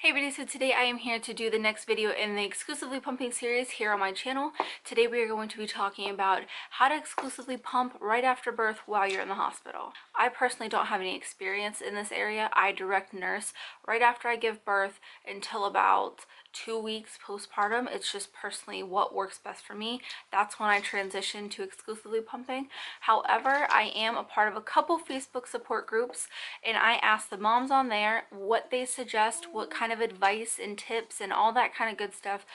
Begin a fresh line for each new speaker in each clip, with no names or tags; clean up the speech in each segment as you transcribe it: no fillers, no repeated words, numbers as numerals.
Hey everybody, so today I am here to do the next video in the exclusively pumping series here on my channel. Today we are going to be talking about how to exclusively pump right after birth while you're in the hospital. I personally don't have any experience in this area. I direct nurse right after I give birth until about 2 weeks postpartum. It's just personally what works best for me. That's when I transition to exclusively pumping. However, I am a part of a couple Facebook support groups, and I ask the moms on there what they suggest, what kind of advice and tips and all that kind of good stuff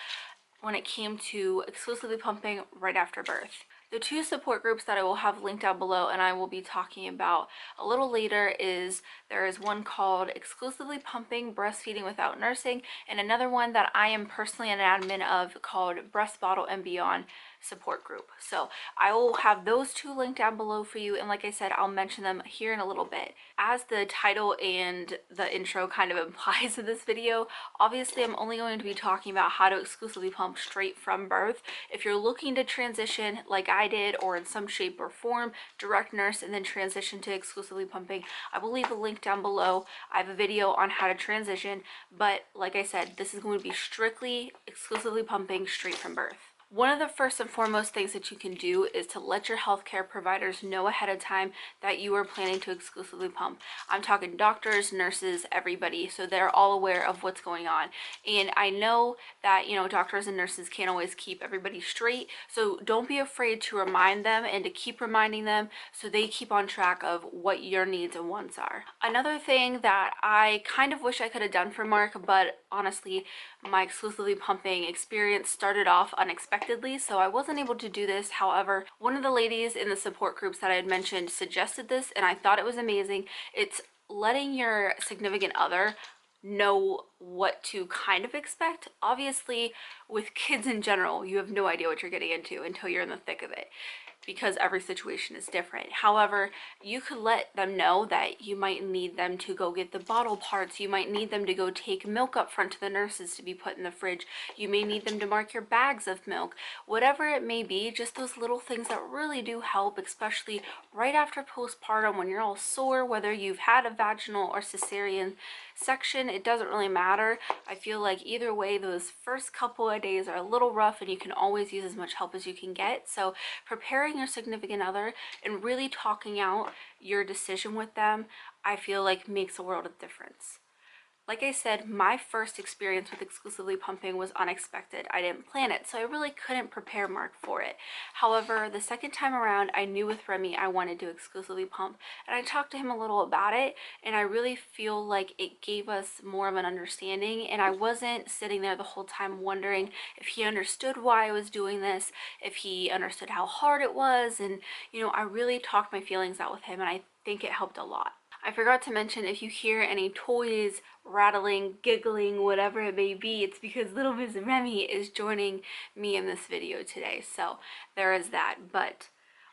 when it came to exclusively pumping right after birth. The two support groups that I will have linked down below and I will be talking about a little later is there is one called Exclusively Pumping Breastfeeding Without Nursing, and another one that I am personally an admin of called Breast Bottle and Beyond support group. So I will have those two linked down below for you, and like I said, I'll mention them here in a little bit. As the title and the intro kind of implies in this video, obviously I'm only going to be talking about how to exclusively pump straight from birth. If you're looking to transition like I did, or in some shape or form, direct nurse and then transition to exclusively pumping, I will leave a link down below. I have a video on how to transition, but like I said, this is going to be strictly exclusively pumping straight from birth. One of the first and foremost things that you can do is to let your healthcare providers know ahead of time that you are planning to exclusively pump. I'm talking doctors, nurses, everybody, so they're all aware of what's going on. And I know that, doctors and nurses can't always keep everybody straight, so don't be afraid to remind them and to keep reminding them so they keep on track of what your needs and wants are. Another thing that I kind of wish I could have done for Mark, but honestly, my exclusively pumping experience started off unexpectedly, so I wasn't able to do this. However, one of the ladies in the support groups that I had mentioned suggested this, and I thought it was amazing. It's letting your significant other know what to kind of expect. Obviously, with kids in general, you have no idea what you're getting into until you're in the thick of it, because every situation is different. However, you could let them know that you might need them to go get the bottle parts. You might need them to go take milk up front to the nurses to be put in the fridge. You may need them to mark your bags of milk. Whatever it may be, just those little things that really do help, especially right after postpartum when you're all sore, whether you've had a vaginal or cesarean section, it doesn't really matter. I feel like either way, those first couple of days are a little rough and you can always use as much help as you can get. So preparing your significant other and really talking out your decision with them, I feel like makes a world of difference. Like I said, my first experience with exclusively pumping was unexpected. I didn't plan it, so I really couldn't prepare Mark for it. However, the second time around, I knew with Remy I wanted to exclusively pump, and I talked to him a little about it, and I really feel like it gave us more of an understanding, and I wasn't sitting there the whole time wondering if he understood why I was doing this, if he understood how hard it was, and I really talked my feelings out with him, and I think it helped a lot. I forgot to mention, if you hear any toys rattling, giggling, whatever it may be, it's because little Miss Remy is joining me in this video today. So there is that. But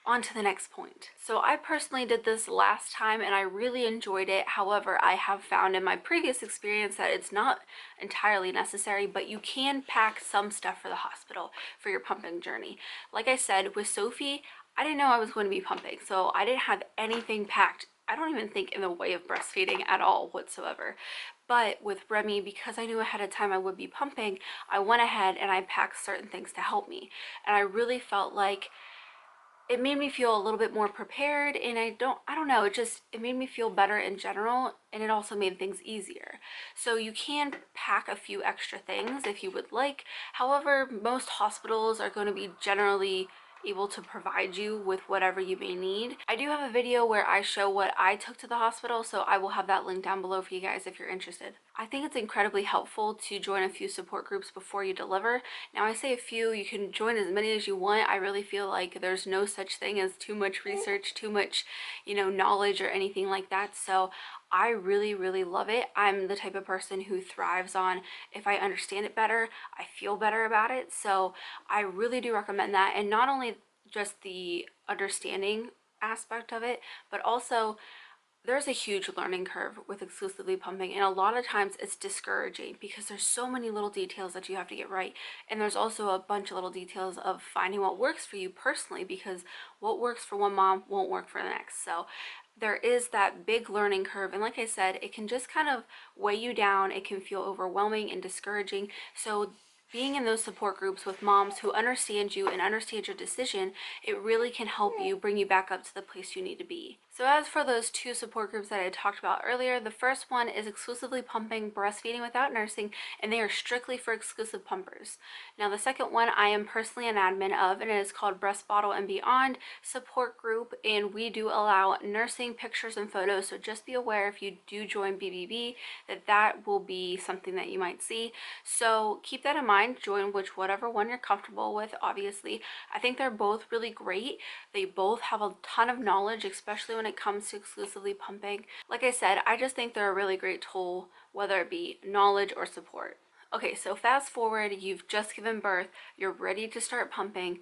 on to the next point. So I personally did this last time and I really enjoyed it. However, I have found in my previous experience that it's not entirely necessary, but you can pack some stuff for the hospital for your pumping journey. Like I said, with Sophie, I didn't know I was going to be pumping, so I didn't have anything packed. I don't even think in the way of breastfeeding at all whatsoever. But with Remy, because I knew ahead of time I would be pumping, I went ahead and I packed certain things to help me. And I really felt like it made me feel a little bit more prepared, and I don't know, it made me feel better in general, and it also made things easier. So you can pack a few extra things if you would like. However, most hospitals are going to be generally able to provide you with whatever you may need. I do have a video where I show what I took to the hospital, so I will have that link down below for you guys if you're interested. I think it's incredibly helpful to join a few support groups before you deliver. Now, I say a few, you can join as many as you want. I really feel like there's no such thing as too much research, too much, knowledge or anything like that. So I really, really love it. I'm the type of person who thrives on, if I understand it better, I feel better about it. So I really do recommend that. And not only just the understanding aspect of it, but also there's a huge learning curve with exclusively pumping, and a lot of times it's discouraging because there's so many little details that you have to get right, and there's also a bunch of little details of finding what works for you personally, because what works for one mom won't work for the next. So there is that big learning curve, and like I said, it can just kind of weigh you down. It can feel overwhelming and discouraging. So being in those support groups with moms who understand you and understand your decision, it really can help you bring you back up to the place you need to be. So as for those two support groups that I talked about earlier, the first one is exclusively pumping Breastfeeding Without Nursing, and they are strictly for exclusive pumpers. Now the second one I am personally an admin of, and it is called Breast Bottle and Beyond Support Group, and we do allow nursing pictures and photos. So just be aware if you do join BBB that that will be something that you might see. So keep that in mind. Join whatever one you're comfortable with. Obviously, I think they're both really great. They both have a ton of knowledge, especially when it comes to exclusively pumping. Like I said, I just think they're a really great tool, whether it be knowledge or support. Okay, so fast forward, you've just given birth, you're ready to start pumping,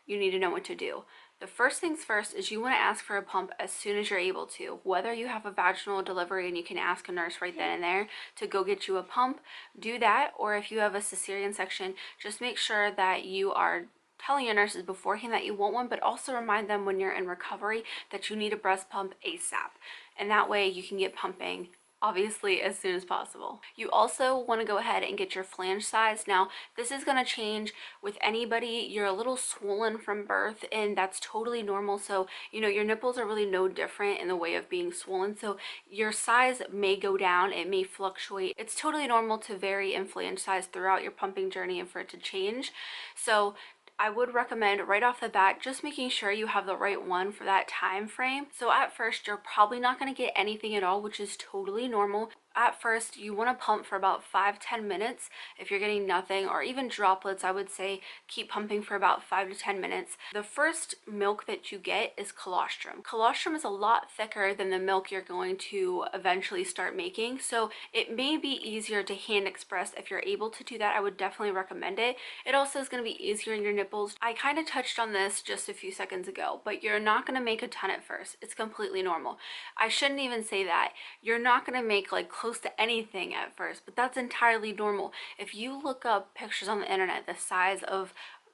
you need to know what to do. The first things first is you want to ask for a pump as soon as you're able to. Whether you have a vaginal delivery and you can ask a nurse right then and there to go get you a pump, do that. Or if you have a cesarean section, just make sure that you are telling your nurses beforehand that you want one, but also remind them when you're in recovery that you need a breast pump ASAP. And that way you can get pumping obviously as soon as possible. You also want to go ahead and get your flange size. Now this is going to change with anybody. You're a little swollen from birth, and that's totally normal. So your nipples are really no different in the way of being swollen, so your size may go down, it may fluctuate. It's totally normal to vary in flange size throughout your pumping journey and for it to change. So I would recommend right off the bat just making sure you have the right one for that time frame. So at first you're probably not going to get anything at all, which is totally normal. At first you want to pump for about 5-10 minutes. If you're getting nothing or even droplets, I would say keep pumping for about 5 to 10 minutes. The first milk that you get is colostrum. Colostrum is a lot thicker than the milk you're going to eventually start making, so it may be easier to hand express. If you're able to do that, I would definitely recommend it. It also is going to be easier in your nipples. I kind of touched on this just a few seconds ago, but you're not going to make a ton at first. It's completely normal. I shouldn't even say that. You're not going to make like close to anything at first, but that's entirely normal. If you look up pictures on the internet, the size of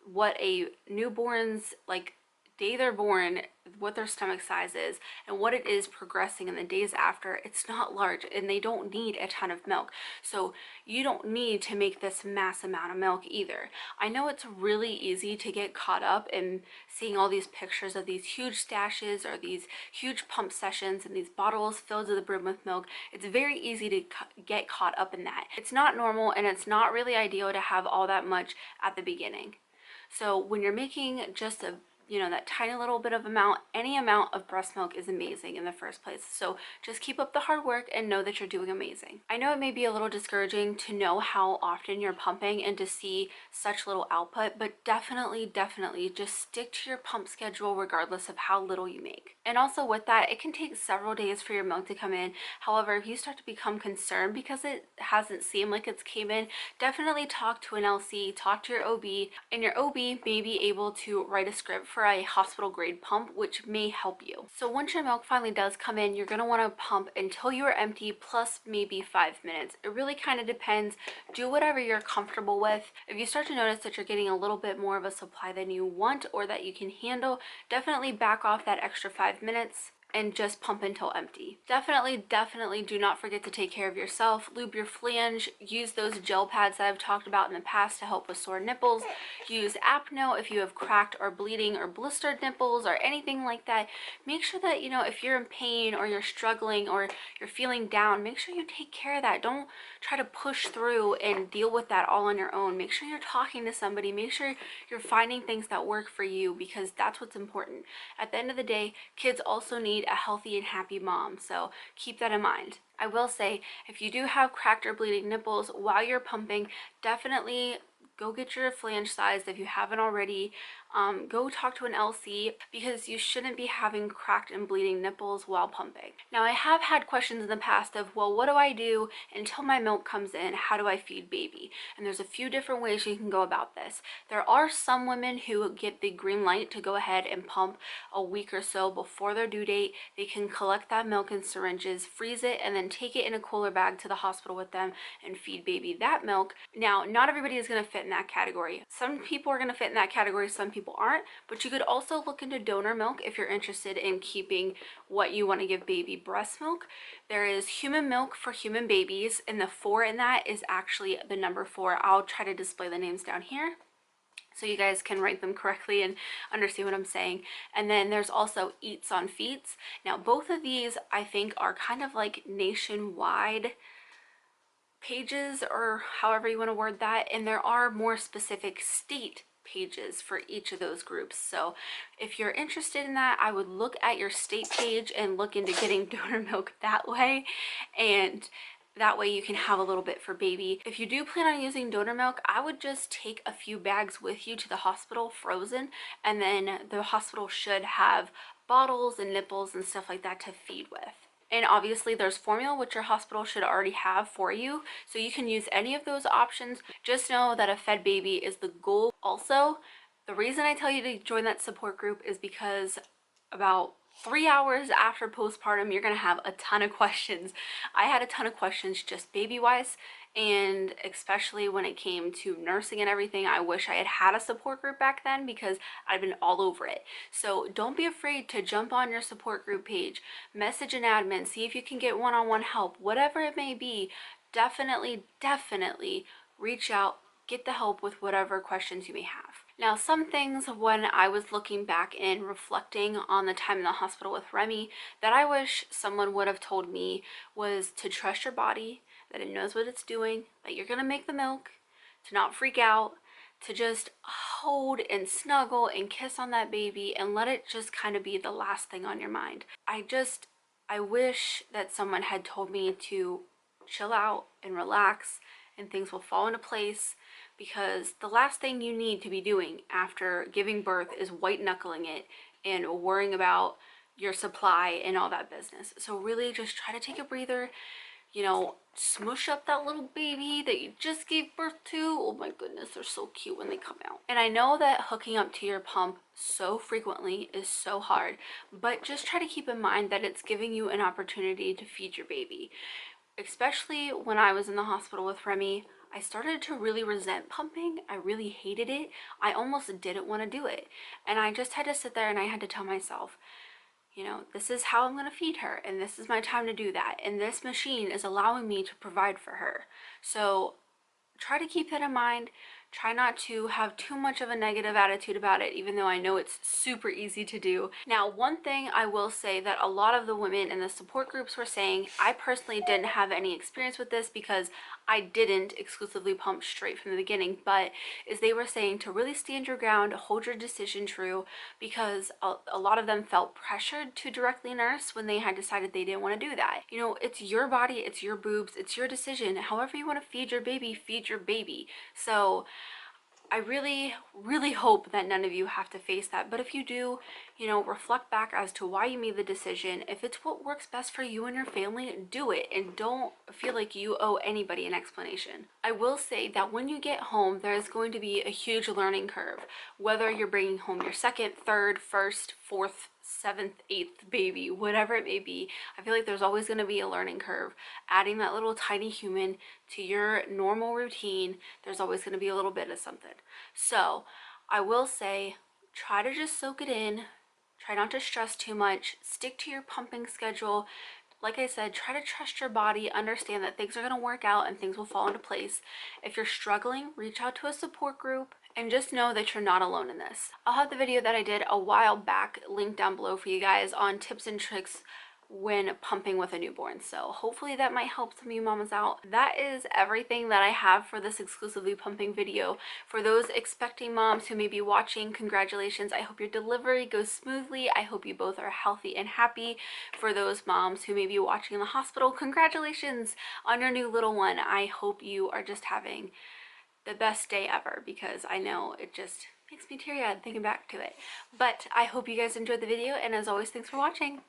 what a newborn's like day they're born, what their stomach size is, and what it is progressing in the days after, it's not large, and they don't need a ton of milk. So you don't need to make this mass amount of milk either. I know it's really easy to get caught up in seeing all these pictures of these huge stashes or these huge pump sessions and these bottles filled to the brim with milk. It's very easy to get caught up in that. It's not normal, and it's not really ideal to have all that much at the beginning. So when you're making just a that tiny little bit of amount, any amount of breast milk is amazing in the first place. So just keep up the hard work and know that you're doing amazing. I know it may be a little discouraging to know how often you're pumping and to see such little output, but definitely just stick to your pump schedule regardless of how little you make. And also with that, it can take several days for your milk to come in. However, if you start to become concerned because it hasn't seemed like it's came in, definitely talk to an LC, talk to your OB, and your OB may be able to write a script for a hospital grade pump, which may help you. So once your milk finally does come in, you're going to want to pump until you are empty, plus maybe 5 minutes. It really kind of depends. Do whatever you're comfortable with. If you start to notice that you're getting a little bit more of a supply than you want or that you can handle, definitely back off that extra 5 minutes and just pump until empty. Definitely do not forget to take care of yourself. Lube your flange. Use those gel pads that I've talked about in the past to help with sore nipples. Use Apno if you have cracked or bleeding or blistered nipples or anything like that. Make sure that, if you're in pain or you're struggling or you're feeling down, make sure you take care of that. Don't try to push through and deal with that all on your own. Make sure you're talking to somebody. Make sure you're finding things that work for you, because that's what's important. At the end of the day, kids also need a healthy and happy mom, so keep that in mind. I will say, if you do have cracked or bleeding nipples while you're pumping, definitely go get your flange sized if you haven't already. Go talk to an LC, because you shouldn't be having cracked and bleeding nipples while pumping. Now, I have had questions in the past of, well, what do I do until my milk comes in? How do I feed baby? And there's a few different ways you can go about this. There are some women who get the green light to go ahead and pump a week or so before their due date. They can collect that milk in syringes, freeze it, and then take it in a cooler bag to the hospital with them and feed baby that milk. Now, not everybody is going to fit in that category. Some people are going to fit in that category, some people people aren't. But you could also look into donor milk if you're interested in keeping what you want to give baby breast milk. There is human milk for human babies, and the 4 in that is actually the number 4. I'll try to display the names down here so you guys can write them correctly and understand what I'm saying. And then there's also Eats on Feets. Now both of these I think are kind of like nationwide pages, or however you want to word that, and there are more specific state pages for each of those groups. So if you're interested in that, I would look at your state page and look into getting donor milk that way, and that way you can have a little bit for baby. If you do plan on using donor milk, I would just take a few bags with you to the hospital frozen, and then the hospital should have bottles and nipples and stuff like that to feed with. And obviously there's formula, which your hospital should already have for you, so you can use any of those options. Just know that a fed baby is the goal. Also, the reason I tell you to join that support group is because about 3 hours after postpartum, you're gonna have a ton of questions. I had a ton of questions just baby wise, and especially when it came to nursing and everything. I wish I had had a support group back then because I've been all over it. So don't be afraid to jump on your support group page, message an admin, see if you can get one-on-one help, whatever it may be. Definitely reach out, get the help with whatever questions you may have. Now, some things when I was looking back and reflecting on the time in the hospital with Remy that I wish someone would have told me was to trust your body, that it knows what it's doing, that you're gonna make the milk, to not freak out, to just hold and snuggle and kiss on that baby and let it just kind of be the last thing on your mind. I wish that someone had told me to chill out and relax and things will fall into place, because the last thing you need to be doing after giving birth is white knuckling it and worrying about your supply and all that business. So really just try to take a breather, you know, smush up that little baby that you just gave birth to. Oh my goodness, they're so cute when they come out. And I know that hooking up to your pump so frequently is so hard, but just try to keep in mind that it's giving you an opportunity to feed your baby. Especially when I was in the hospital with Remy, I started to really resent pumping. I really hated it. I almost didn't want to do it. And I just had to sit there and I had to tell myself, you know, this is how I'm going to feed her, and this is my time to do that, and this machine is allowing me to provide for her. So try to keep that in mind. Try not to have too much of a negative attitude about it, even though I know it's super easy to do. Now, one thing I will say that a lot of the women in the support groups were saying, I personally didn't have any experience with this because I didn't exclusively pump straight from the beginning, but is they were saying to really stand your ground, hold your decision true, because a lot of them felt pressured to directly nurse when they had decided they didn't want to do that. You know, it's your body, it's your boobs, it's your decision. However you want to feed your baby, feed your baby. So I really hope that none of you have to face that. But if you do, you know, reflect back as to why you made the decision. If it's what works best for you and your family, do it, and don't feel like you owe anybody an explanation. I will say that when you get home, there's going to be a huge learning curve, whether you're bringing home your second, third, first, fourth, seventh, eighth baby, whatever it may be. I feel like there's always going to be a learning curve. Adding that little tiny human to your normal routine, there's always going to be a little bit of something. So I will say, try to just soak it in. Try not to stress too much. Stick to your pumping schedule. Like I said, try to trust your body, understand that things are going to work out and things will fall into place. If you're struggling, reach out to a support group, and just know that you're not alone in this. I'll have the video that I did a while back linked down below for you guys on tips and tricks when pumping with a newborn. So hopefully that might help some of you mamas out. That is everything that I have for this exclusively pumping video. For those expecting moms who may be watching, congratulations. I hope your delivery goes smoothly. I hope you both are healthy and happy. For those moms who may be watching in the hospital, congratulations on your new little one. I hope you are just having the best day ever, because I know it just makes me teary-eyed thinking back to it. But I hope you guys enjoyed the video, and as always, thanks for watching.